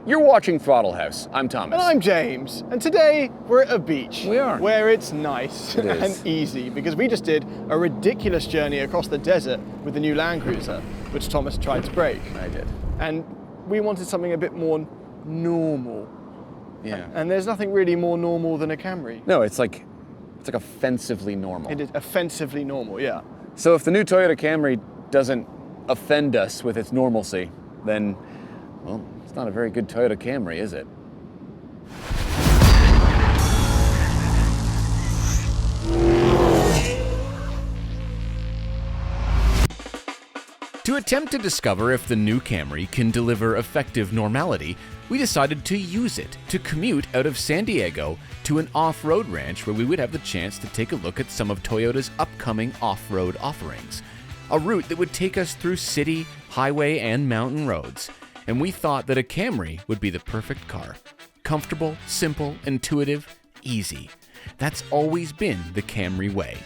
You're watching Throttle House. I'm Thomas. And I'm James. And today we're at a beach. We are. Where it's nice It is. and easy because we just did a ridiculous journey across the desert with the new Land Cruiser, which Thomas tried to break. I did. And we wanted something a bit more normal. Yeah. And there's nothing really more normal than a Camry. No, it's like offensively normal. It is offensively normal, yeah. So if the new Toyota Camry doesn't offend us with its normalcy, then, well, it's not a very good Toyota Camry, is it? To attempt to discover if the new Camry can deliver effective normality, we decided to use it to commute out of San Diego to an off-road ranch where we would have the chance to take a look at some of Toyota's upcoming off-road offerings. A route that would take us through city, highway, and mountain roads. And we thought that a Camry would be the perfect car. Comfortable, simple, intuitive, easy. That's always been the Camry way.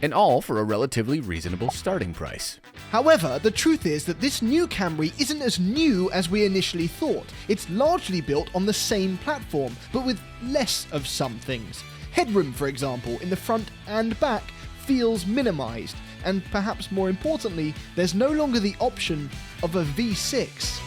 And all for a relatively reasonable starting price. However, the truth is that this new Camry isn't as new as we initially thought. It's largely built on the same platform, but with less of some things. Headroom, for example, in the front and back feels minimized, and perhaps more importantly, there's no longer the option of a V6.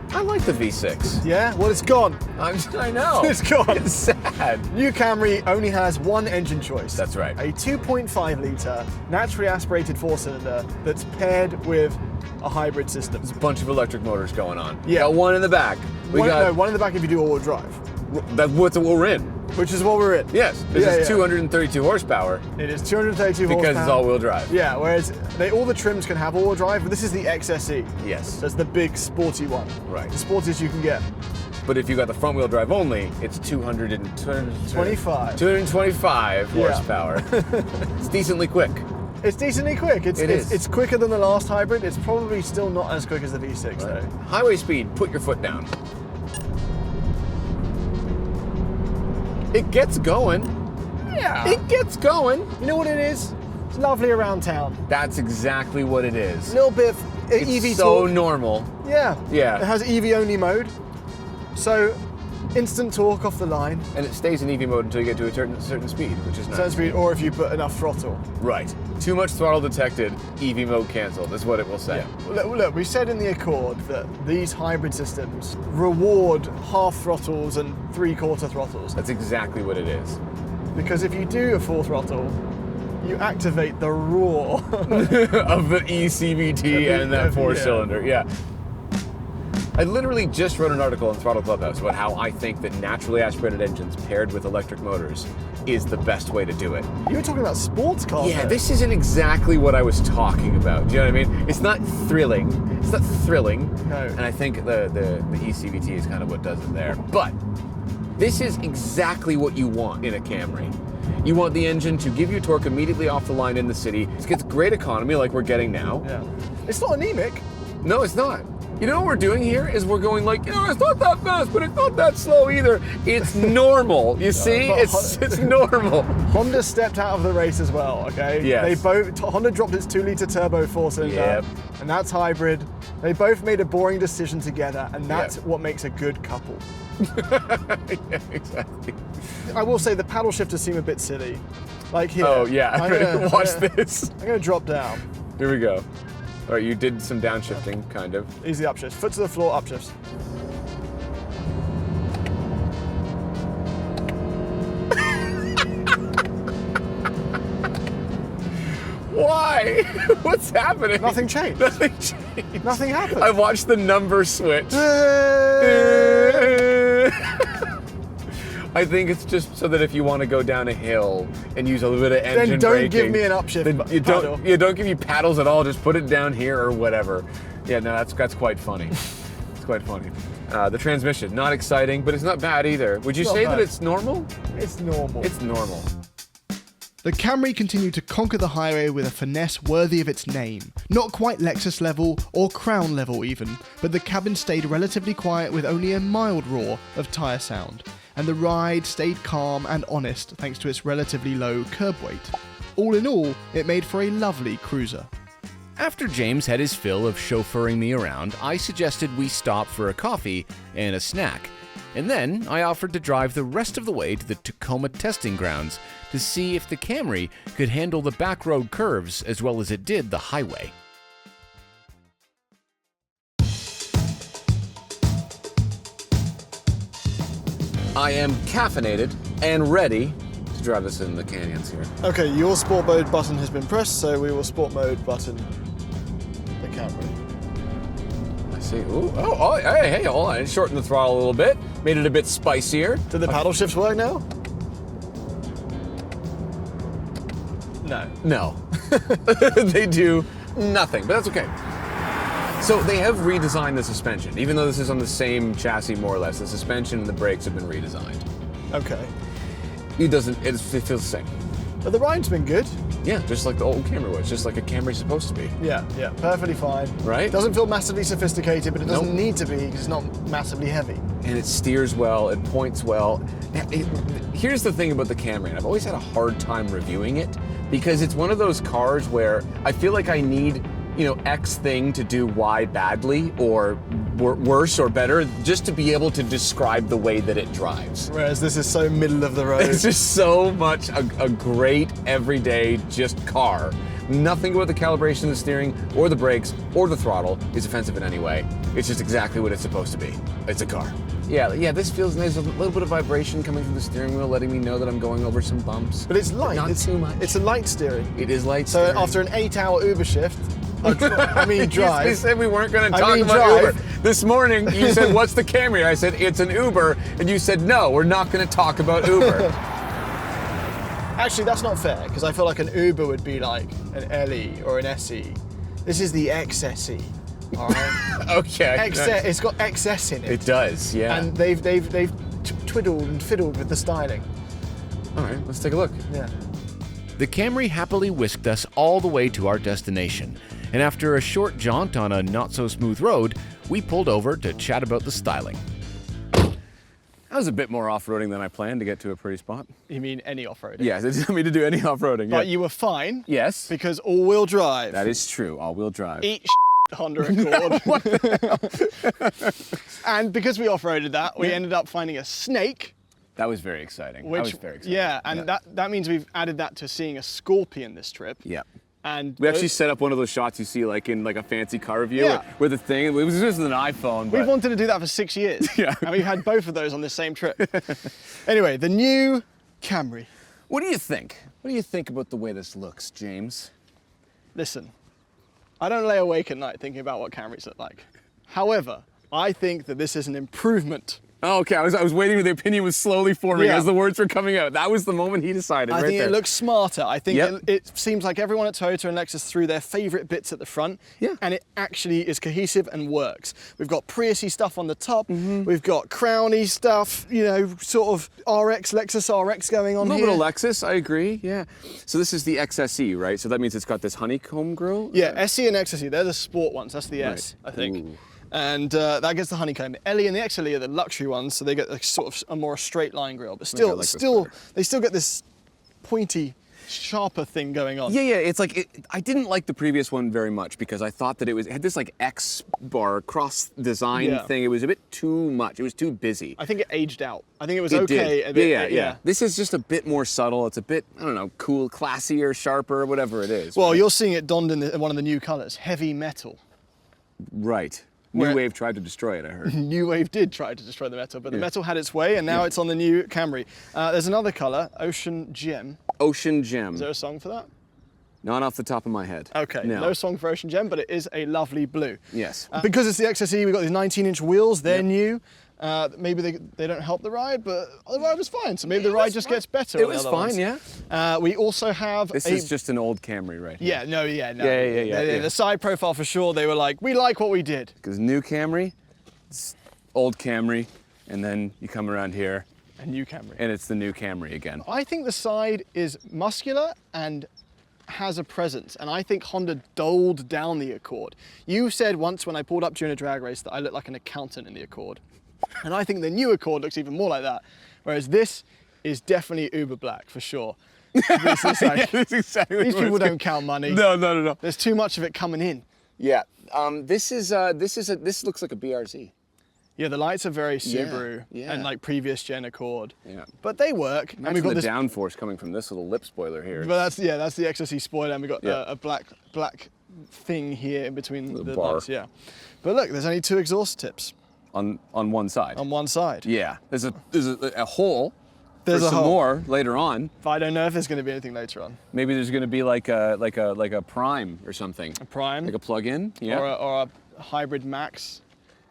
I like the V6. Yeah? Well, it's gone. I know. It's gone. It's sad. New Camry only has one engine choice. That's right. A 2.5 litre, naturally aspirated four-cylinder that's paired with a hybrid system. There's a bunch of electric motors going on. Yeah. Got one in the back. One in the back if you do all-wheel drive. That's what we're in. Which is what we're in. Yes. This is 232 horsepower. It is 232 horsepower. Because it's all-wheel drive. Yeah, whereas all the trims can have all-wheel drive, but this is the XSE. Yes. So it's the big sporty one. Right. The sportiest you can get. But if you got the front-wheel drive only, it's 225 horsepower. It's decently quick. It's decently quick. It's It's quicker than the last hybrid. It's probably still not as quick as the V6 though. Highway speed, put your foot down. It gets going. Yeah. It gets going. You know what it is? It's lovely around town. That's exactly what it is. A little bit of It's EV so torque. normal. Yeah. Yeah. It has EV only mode. So instant torque off the line. And it stays in EV mode until you get to a certain speed, which is nice. Certain speed, or if you put enough throttle. Right. Too much throttle detected, EV mode cancelled, is what it will say. Yeah. Look, we said in the Accord that these hybrid systems reward half throttles and three-quarter throttles. That's exactly what it is. Because if you do a full throttle, you activate the roar. Of the ECVT and that four-cylinder, yeah. I literally just wrote an article on Throttle Clubhouse about how I think that naturally aspirated engines paired with electric motors is the best way to do it. You were talking about sports cars. Yeah, there. this isn't exactly what I was talking about. Do you know what I mean? It's not thrilling. It's not thrilling. No. And I think the ECVT is kind of what does it there. But this is exactly what you want in a Camry. You want the engine to give you torque immediately off the line in the city. It gets great economy like we're getting now. Yeah. It's not anemic. No, it's not. You know what we're doing here is we're going like, it's not that fast, but it's not that slow either. It's normal. You see? It's normal. Honda stepped out of the race as well, okay? Yes. Honda dropped its 2-litre turbo four-cylinder, Yep. and that's hybrid. They both made a boring decision together, and that's what makes a good couple. Yeah, exactly. I will say the paddle shifters seem a bit silly. Like here. Oh, yeah. Watch this. I'm going to drop down. Here we go. All right, you did some downshifting, kind of. Easy upshifts. Foot to the floor, upshifts. Why? What's happening? Nothing changed. Nothing changed. Nothing happened. I watched the number switch. I think it's just so that if you want to go down a hill and use a little bit of engine Then don't braking, give me an upshift then you paddle. don't give me paddles at all. Just put it down here or whatever. Yeah, no, that's quite funny. It's quite funny. The transmission, not exciting, but it's not bad either. Would you Not say bad. that it's normal? It's normal. It's normal. The Camry continued to conquer the highway with a finesse worthy of its name. Not quite Lexus level or Crown level even, but the cabin stayed relatively quiet with only a mild roar of tyre sound. And the ride stayed calm and honest thanks to its relatively low curb weight. all in all, it made for a lovely cruiser. After James had his fill of chauffeuring me around, I suggested we stop for a coffee and a snack. And then I offered to drive the rest of the way to the Tacoma testing grounds to see if the Camry could handle the back road curves as well as it did the highway. I am caffeinated and ready to drive us in the canyons here. Okay, your sport mode button has been pressed, so we will sport mode button the Camry. I see. Ooh, hey, hold on. Shorten the throttle a little bit. Made it a bit spicier. Do the paddle shifts work now? No. No. They do nothing, but that's okay. So they have redesigned the suspension. Even though this is on the same chassis more or less, the suspension and the brakes have been redesigned. Okay. It feels the same. But the ride's been good. Yeah, just like the old Camry was, just like a Camry's supposed to be. Yeah, perfectly fine. Right? Doesn't feel massively sophisticated, but it doesn't need to be because it's not massively heavy. And it steers well, it points well. Here's the thing about the Camry, and I've always had a hard time reviewing it because it's one of those cars where I feel like I need, X thing to do Y badly or worse or better just to be able to describe the way that it drives. Whereas this is so middle of the road. It's just so much a great everyday just car. Nothing about the calibration of the steering or the brakes or the throttle is offensive in any way. It's just exactly what it's supposed to be. It's a car. Yeah, this feels nice. There's a little bit of vibration coming from the steering wheel, letting me know that I'm going over some bumps. But it's light. Not too much. It's a light steering. It is light So steering. after an 8-hour Uber shift, drive. You said we weren't going to talk about drive. Uber. This morning, you said, what's the Camry? I said, it's an Uber. And you said, no, we're not going to talk about Uber. Actually, that's not fair, because I feel like an Uber would be like an LE or an SE. This is the XSE, all right? Okay. It's got XS in it. It does, yeah. And they've twiddled and fiddled with the styling. All right, let's take a look. Yeah. The Camry happily whisked us all the way to our destination, and after a short jaunt on a not-so-smooth road, we pulled over to chat about the styling. That was a bit more off-roading than I planned to get to a pretty spot. You mean any off-roading? Yes, it didn't mean to do any off-roading. But yeah. you were fine. Yes. Because all-wheel drive. That is true, all-wheel drive. Eat Honda Accord. And because we off-roaded that, we ended up finding a snake. That was very exciting. That was very exciting. Yeah, and that means we've added that to seeing a scorpion this trip. Yeah. And we actually set up one of those shots you see like in like a fancy car review where the thing, it was just an iPhone. But... We've wanted to do that for 6 years. Yeah. And we've had both of those on this same trip. Anyway, the new Camry. What do you think? What do you think about the way this looks, James? Listen, I don't lay awake at night thinking about what Camrys look like. However, I think that this is an improvement. Oh, okay, I was waiting. The opinion was slowly forming as the words were coming out. That was the moment he decided. I think there. it looks smarter. I think it seems like everyone at Toyota and Lexus threw their favorite bits at the front. Yeah. And it actually is cohesive and works. We've got Prius-y stuff on the top. We've got Crown-y stuff, sort of RX, Lexus RX going on here. A little bit of Lexus, I agree, yeah. So this is the XSE, right? So that means it's got this honeycomb grille? Yeah, SE and XSE, they're the sport ones. That's the S, I think. Ooh. And that gets the honeycomb. The LE and the XLE are the luxury ones, so they get like sort of a more straight line grille. But still, they still get this pointy, sharper thing going on. Yeah, it's like, I didn't like the previous one very much because I thought that it had this like X bar cross design thing. It was a bit too much. It was too busy. I think it aged out. I think it was It okay. did. A bit, yeah. This is just a bit more subtle. It's a bit, I don't know, cool, classier, sharper, whatever it is. Well, you're seeing it donned in one of the new colors, heavy metal. Right. New Wave tried to destroy it, I heard. New Wave did try to destroy the metal, but the metal had its way, and now it's on the new Camry. There's another color, Ocean Gem. Ocean Gem. Is there a song for that? Not off the top of my head. Okay, no song for Ocean Gem, but it is a lovely blue. Yes. Because it's the XSE, we've got these 19-inch wheels, they're new. Maybe they don't help the ride, but the ride was fine, so maybe the ride just gets better. It was fine, yeah. We also have This is just an old Camry right here. Yeah, no. Yeah. The side profile for sure, they were like, we like what we did. Because new Camry, it's old Camry, and then you come around here. A new Camry. And it's the new Camry again. I think the side is muscular and has a presence, and I think Honda doled down the Accord. You said once when I pulled up during a drag race that I looked like an accountant in the Accord. And I think the new Accord looks even more like that, whereas this is definitely uber black for sure. It's like, That's exactly these what people it's don't count money. No. There's too much of it coming in. Yeah. This looks like a BRZ. Yeah, the lights are very Subaru yeah. and like previous gen Accord. Yeah. But they work. And And we've got the this. downforce coming from this little lip spoiler here. But that's the XSE spoiler, and we've got Yeah. a black thing here in between the bar. lights. Yeah. But look, there's only 2 exhaust tips on one side. on one side. Yeah. There's a hole. There's for a some hole. more later on. But I don't know if there's going to be anything later on. Maybe there's going to be like a Prime or something. A Prime. Like a plug-in. Yeah. Or a hybrid Max.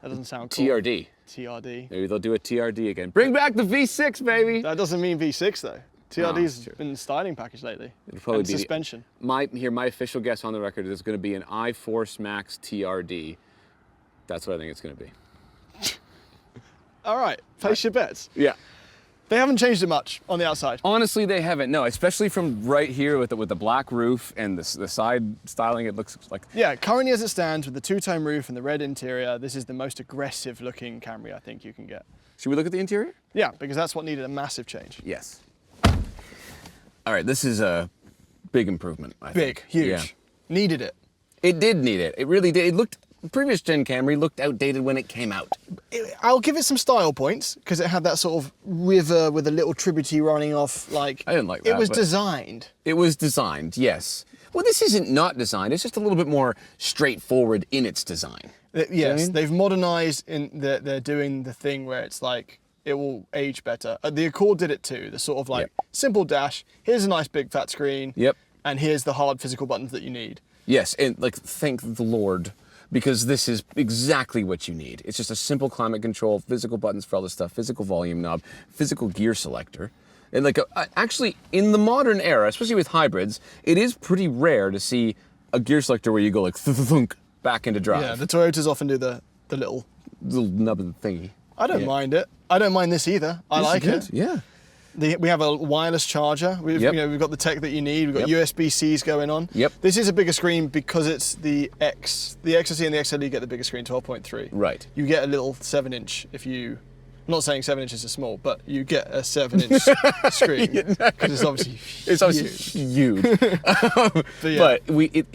That doesn't sound cool. TRD. TRD. Maybe they'll do a TRD again. Bring back the V6, baby. That doesn't mean V6 though. TRD's true. been the styling package lately. It'll probably and be suspension. My official guess on the record is going to be an iForce Max TRD. That's what I think it's going to be. All right, place your bets. Yeah. They haven't changed it much on the outside. Honestly, they haven't. No, especially from right here with the black roof and the side styling. It looks like. Yeah, currently as it stands with the two-tone roof and the red interior, this is the most aggressive looking Camry I think you can get. Should we look at the interior? Yeah, because that's what needed a massive change. Yes. All right, this is a big improvement. I Big, think. huge. Yeah. Needed it. It did need it. It really did. It looked. Previous gen Camry looked outdated when it came out. I'll give it some style points because it had that sort of river with a little tributary running off. Like I didn't like it that, was but- designed. It was designed, yes. Well, this isn't not designed. It's just a little bit more straightforward in its design. Yes, mean? they've modernized in that they're doing the thing where it's like it will age better. The Accord did it too. The sort of like Yep. simple dash. Here's a nice big fat screen. Yep. And here's the hard physical buttons that you need. Yes, and like thank the Lord, because this is exactly what you need. It's just a simple climate control, physical buttons for all this stuff, physical volume knob, physical gear selector. And like actually in the modern era, especially with hybrids, it is pretty rare to see a gear selector where you go like thunk back into drive. Yeah, the Toyotas often do the little. little nubbin thingy. I don't mind it. I don't mind this either. I This is like good, it. Yeah. We have a wireless charger. We've, Yep. we've got the tech that you need. We've got Yep. USB-Cs going on. Yep. This is a bigger screen because it's the X. The XSE and the XLE get the bigger screen, 12.3. Right. You get a little 7-inch if you. I'm not saying 7 inches is small, but you get a 7-inch screen because it's obviously It's obviously huge. yeah. But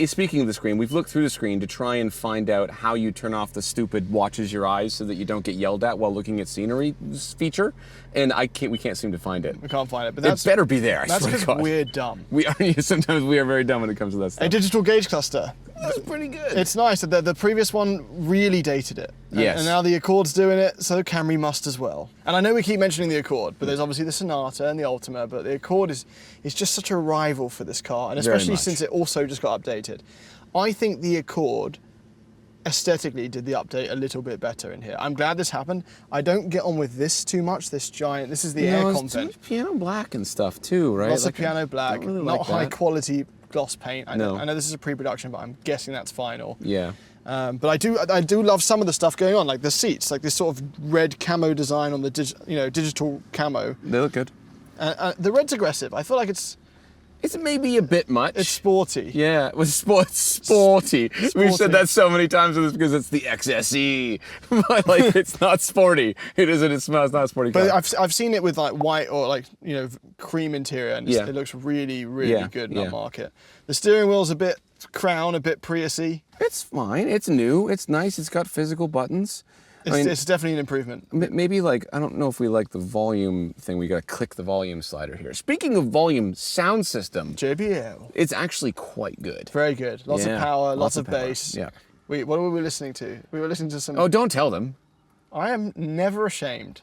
speaking of the screen, we've looked through the screen to try and find out how you turn off the stupid watches your eyes so that you don't get yelled at while looking at scenery feature, and we can't seem to find it. we can't find it. But It that's better be there. I that's swear to because God. we're dumb. We are sometimes we are very dumb when it comes to that A stuff. digital gauge cluster. That's pretty good. It's nice. The previous one really dated it. Yes. And now the Accord's doing it, so Camry must as well. And I know we keep mentioning the Accord, but there's obviously the Sonata and the Ultima, but the Accord is just such a rival for this car, and Very especially much. since it also just got updated. I think the Accord aesthetically did the update a little bit better in here. I'm glad this happened. I don't get on with this too much, this is the air it's content. too much piano black and stuff too, right? Lots Like, of piano I black, don't really not like high that. quality gloss paint. I No. know this is a pre-production, but I'm guessing that's final. Yeah. But I do love some of the stuff going on, like the seats, like this sort of red camo design on the digital camo. They look good. The red's aggressive. I feel like it's It's maybe a bit much. sporty. Yeah, it was sporty. We've Sporty. said that so many times with this because it's the XSE. But like it's not sporty. It isn't, it smells not a sporty car. But I've seen it with like white or like cream interior, and Yeah. it looks really really Yeah, good in yeah. that market. The steering wheel's a bit crown, a bit Prius-y. It's fine. It's new. It's nice. It's got physical buttons. It's definitely an improvement. Maybe like, I don't know if we like the volume thing. We gotta click the volume slider here. Speaking of volume, sound system, JBL, it's actually quite good. very good. Lots Yeah, of power, lots of power. bass. Yeah. What were we listening to? We were listening to some. Oh, don't tell them. I am never ashamed.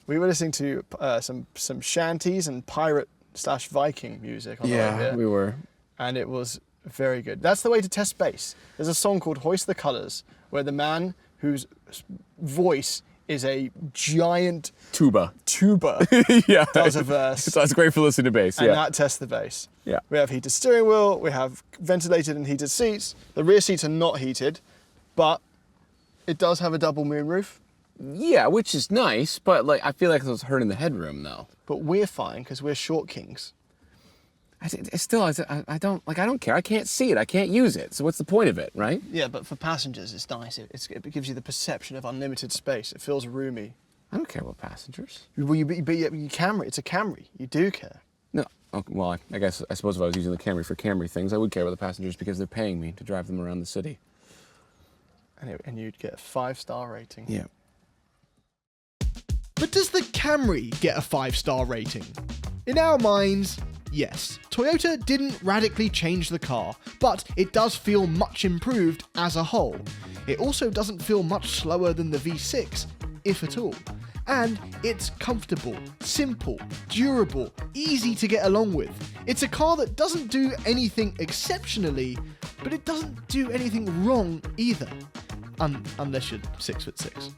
We were listening to some shanties and pirate/Viking music on the way here, we were. and it was very good. That's the way to test bass. There's a song called "Hoist the Colours," where the man whose voice is a giant Tuba. tuba Yeah. does a verse, So it's great for listening to bass. and Yeah. that tests the bass. Yeah. We have heated steering wheel. We have ventilated and heated seats. The rear seats are not heated, but it does have a double moonroof. Yeah, which is nice, but like I feel like it was hurting the headroom though. But we're fine because we're short kings. I don't care. I can't see it. I can't use it. So what's the point of it, right? Yeah, but for passengers, it's nice. It gives you the perception of unlimited space. It feels roomy. I don't care about passengers. Well, but you Camry. It's a Camry. You do care. No. well, I suppose if I was using the Camry for Camry things, I would care about the passengers because they're paying me to drive them around the city. And you'd get a 5-star rating. Yeah. But does the Camry get a 5-star rating? In our minds, yes. Toyota didn't radically change the car, but it does feel much improved as a whole. It also doesn't feel much slower than the V6, if at all. And it's comfortable, simple, durable, easy to get along with. It's a car that doesn't do anything exceptionally, but it doesn't do anything wrong either. Unless you're 6'6".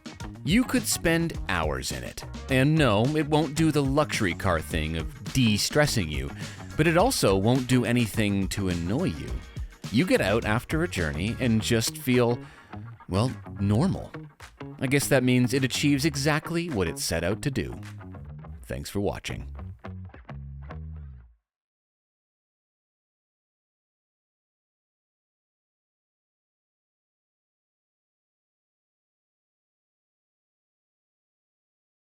You could spend hours in it. And no, it won't do the luxury car thing of de-stressing you, but it also won't do anything to annoy you. You get out after a journey and just feel, well, normal. I guess that means it achieves exactly what it set out to do. Thanks for watching.